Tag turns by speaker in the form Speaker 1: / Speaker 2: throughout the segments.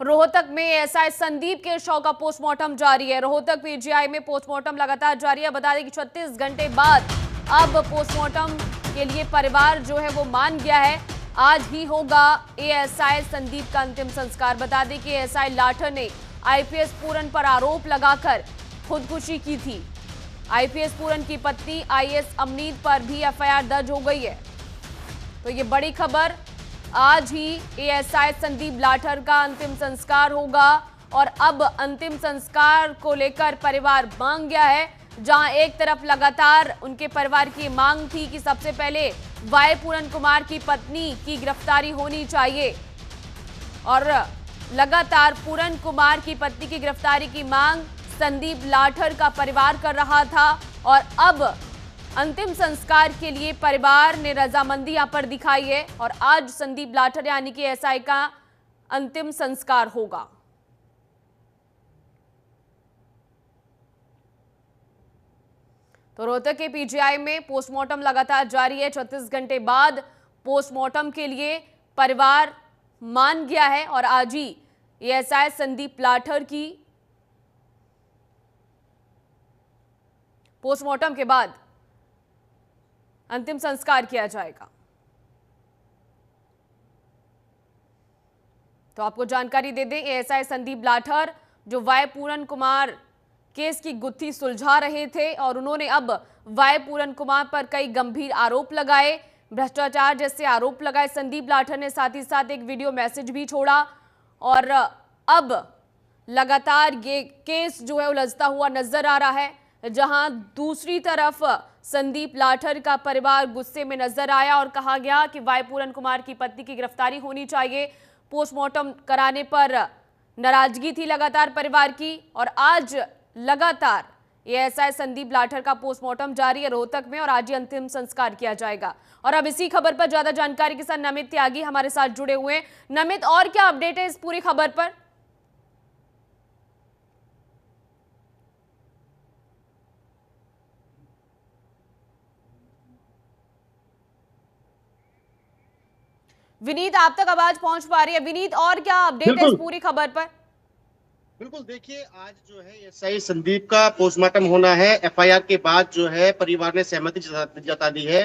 Speaker 1: रोहतक में एएसआई संदीप के शव का पोस्टमार्टम जारी है। रोहतक पीजीआई में पोस्टमार्टम लगातार जारी है। बता दें कि 36 घंटे बाद अब पोस्टमार्टम के लिए परिवार जो है वो मान गया है। आज ही होगा एएसआई संदीप का अंतिम संस्कार। बता दें कि एएसआई लाठर ने आईपीएस पूरन पर आरोप लगाकर खुदकुशी की थी। आईपीएस पूरन की पत्नी आईएएस अमनीत पर भी एफआईआर दर्ज हो गई है। तो ये बड़ी खबर, आज ही एएसआई संदीप लाठर का अंतिम संस्कार होगा और अब अंतिम संस्कार को लेकर परिवार मांग गया है। जहां एक तरफ लगातार उनके परिवार की मांग थी कि सबसे पहले वाई पूरन कुमार की पत्नी की गिरफ्तारी होनी चाहिए और लगातार पूरन कुमार की पत्नी की गिरफ्तारी की मांग संदीप लाठर का परिवार कर रहा था और अब अंतिम संस्कार के लिए परिवार ने रजामंदी यहां पर दिखाई है और आज संदीप लाठर यानी कि एएसआई का अंतिम संस्कार होगा। तो रोहतक के पीजीआई में पोस्टमार्टम लगातार जारी है। 36 घंटे बाद पोस्टमार्टम के लिए परिवार मान गया है और आज ही एएसआई संदीप लाठर की पोस्टमार्टम के बाद अंतिम संस्कार किया जाएगा। तो आपको जानकारी दे दें, एएसआई संदीप लाठर जो वाई पूरन कुमार केस की गुत्थी सुलझा रहे थे और उन्होंने अब वाई पूरन कुमार पर कई गंभीर आरोप लगाए, भ्रष्टाचार जैसे आरोप लगाए। संदीप लाठर ने साथ ही साथ एक वीडियो मैसेज भी छोड़ा और अब लगातार ये केस जो है उलझता हुआ नजर आ रहा है। जहां दूसरी तरफ संदीप लाठर का परिवार गुस्से में नजर आया और कहा गया कि वाई पूरन कुमार की पत्नी की गिरफ्तारी होनी चाहिए। पोस्टमार्टम कराने पर नाराजगी थी लगातार परिवार की और आज लगातार एएसआई संदीप लाठर का पोस्टमार्टम जारी है रोहतक में और आज ही अंतिम संस्कार किया जाएगा। और अब इसी खबर पर ज्यादा जानकारी के साथ नमित त्यागी हमारे साथ जुड़े हुए हैं। नमित, और क्या अपडेट है इस पूरी खबर पर? विनीत, आप तक आवाज पहुंच पा रही है? विनीत, और क्या अपडेट है इस पूरी खबर पर?
Speaker 2: बिल्कुल, देखिए आज जो है एएसआई संदीप का पोस्टमार्टम होना है। एफआईआर के बाद जो है परिवार ने सहमति जता दी है।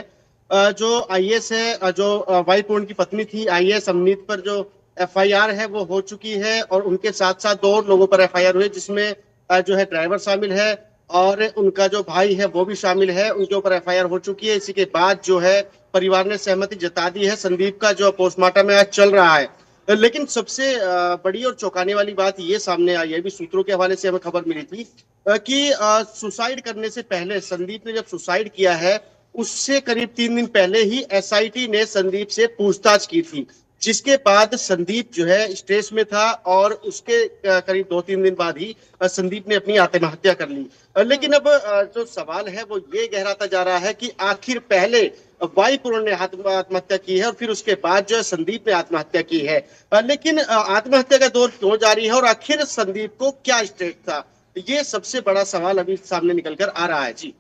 Speaker 2: जो आईएएस है, जो वाई पूरन की पत्नी थी आईएएस अमनीत पर जो एफआईआर है वो हो चुकी है और उनके साथ साथ दो और लोगों पर एफआईआर हुई जिसमें जो है ड्राइवर शामिल है और उनका जो भाई है वो भी शामिल है, उनके ऊपर एफआईआर हो चुकी है। इसी के बाद जो है परिवार ने सहमति जता दी है। संदीप का जो पोस्टमार्टम है आज चल रहा है, लेकिन सबसे बड़ी और चौंकाने वाली बात ये सामने आई है, भी सूत्रों के हवाले से हमें खबर मिली थी कि सुसाइड करने से पहले संदीप ने जब सुसाइड किया है उससे करीब 3 दिन पहले ही एसआईटी ने संदीप से पूछताछ की थी, जिसके बाद संदीप जो है स्ट्रेस में था और उसके करीब 2-3 दिन बाद ही संदीप ने अपनी आत्महत्या कर ली। लेकिन अब जो सवाल है वो ये गहराता जा रहा है कि आखिर पहले वाई पूरन ने आत्महत्या की है और फिर उसके बाद जो है संदीप ने आत्महत्या की है। लेकिन आत्महत्या का दौर क्यों जारी है और आखिर संदीप को क्या स्ट्रेस था, ये सबसे बड़ा सवाल अभी सामने निकल कर आ रहा है। जी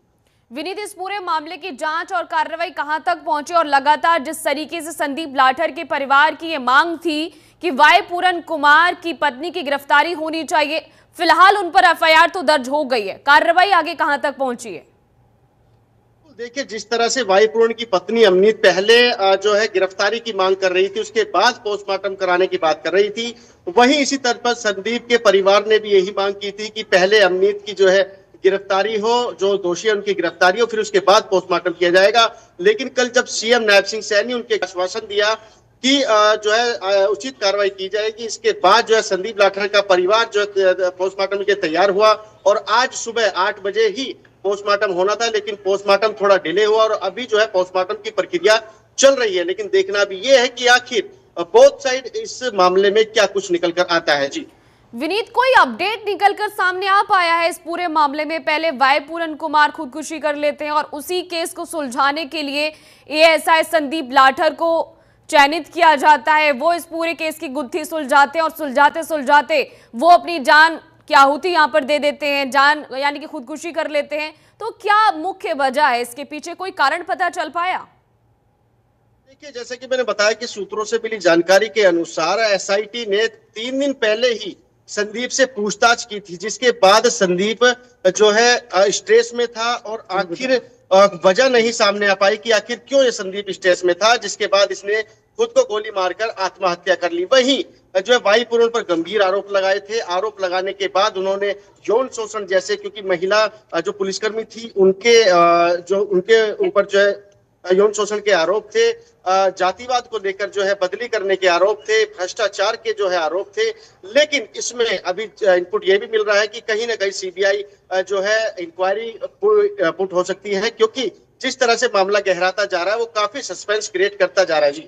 Speaker 1: विनीत, इस पूरे मामले की जांच और कार्रवाई कहां तक पहुंची और लगातार जिस तरीके से संदीप लाठर के परिवार की ये मांग थी कि वाई पूरन कुमार की पत्नी की गिरफ्तारी होनी चाहिए, फिलहाल उन पर एफआईआर तो दर्ज हो गई है, कार्रवाई आगे कहां तक पहुंची है?
Speaker 2: देखिए, जिस तरह से वाई पूरन की पत्नी अमनीत पहले जो है गिरफ्तारी की मांग कर रही थी, उसके बाद पोस्टमार्टम कराने की बात कर रही थी, वहीं इसी तरह पर संदीप के परिवार ने भी यही मांग की थी कि पहले अमनीत की जो है गिरफ्तारी हो, जो दोषी है उनकी गिरफ्तारी हो, फिर उसके बाद पोस्टमार्टम किया जाएगा। लेकिन कल जब सीएम नायब सिंह सैनी उनके आश्वासन दिया कि जो है उचित कार्रवाई की जाएगी, इसके बाद जो है संदीप लाठर का परिवार जो पोस्टमार्टम के तैयार हुआ और आज सुबह 8 बजे ही पोस्टमार्टम होना था, लेकिन पोस्टमार्टम थोड़ा डिले हुआ और अभी जो है पोस्टमार्टम की प्रक्रिया चल रही है। लेकिन देखना भी ये है कि आखिर बोथ साइड इस मामले में क्या कुछ निकल कर आता है। जी
Speaker 1: विनीत, कोई अपडेट निकलकर सामने आ पाया है इस पूरे मामले में? पहले वाई पूरन कुमार खुदकुशी कर लेते हैं और उसी केस को सुलझाने के लिए एएसआई संदीप लाठर को चयनित किया जाता है, वो इस पूरे केस की गुत्थी सुलझाते हैं और सुलझाते सुलझाते वो अपनी जान की आहुति यहाँ पर दे देते हैं, जान यानी कि खुदकुशी कर लेते हैं। तो क्या मुख्य वजह है इसके पीछे, कोई कारण पता चल पाया?
Speaker 2: देखिए, जैसे कि मैंने बताया कि सूत्रों से मिली जानकारी के अनुसार एसआईटी ने 3 दिन पहले ही संदीप से पूछताछ की थी, जिसके बाद संदीप जो है स्ट्रेस में था और आखिर वजह नहीं सामने आ पाई कि आखिर क्यों ये संदीप स्ट्रेस में था, जिसके बाद इसने खुद को गोली मारकर आत्महत्या कर ली। वहीं जो है वायु पूरण पर गंभीर आरोप लगाए थे। आरोप लगाने के बाद उन्होंने यौन शोषण जैसे, क्योंकि महिला जो पुलिसकर्मी थी उनके जो उनके ऊपर जो है यौन शोषण के आरोप थे, जातिवाद को लेकर जो है बदली करने के आरोप थे, भ्रष्टाचार के जो है आरोप थे। लेकिन इसमें अभी इनपुट ये भी मिल रहा है कि कहीं ना कहीं सीबीआई जो है इंक्वायरी पुट हो सकती है, क्योंकि जिस तरह से मामला गहराता जा रहा है वो काफी सस्पेंस क्रिएट करता जा रहा है जी।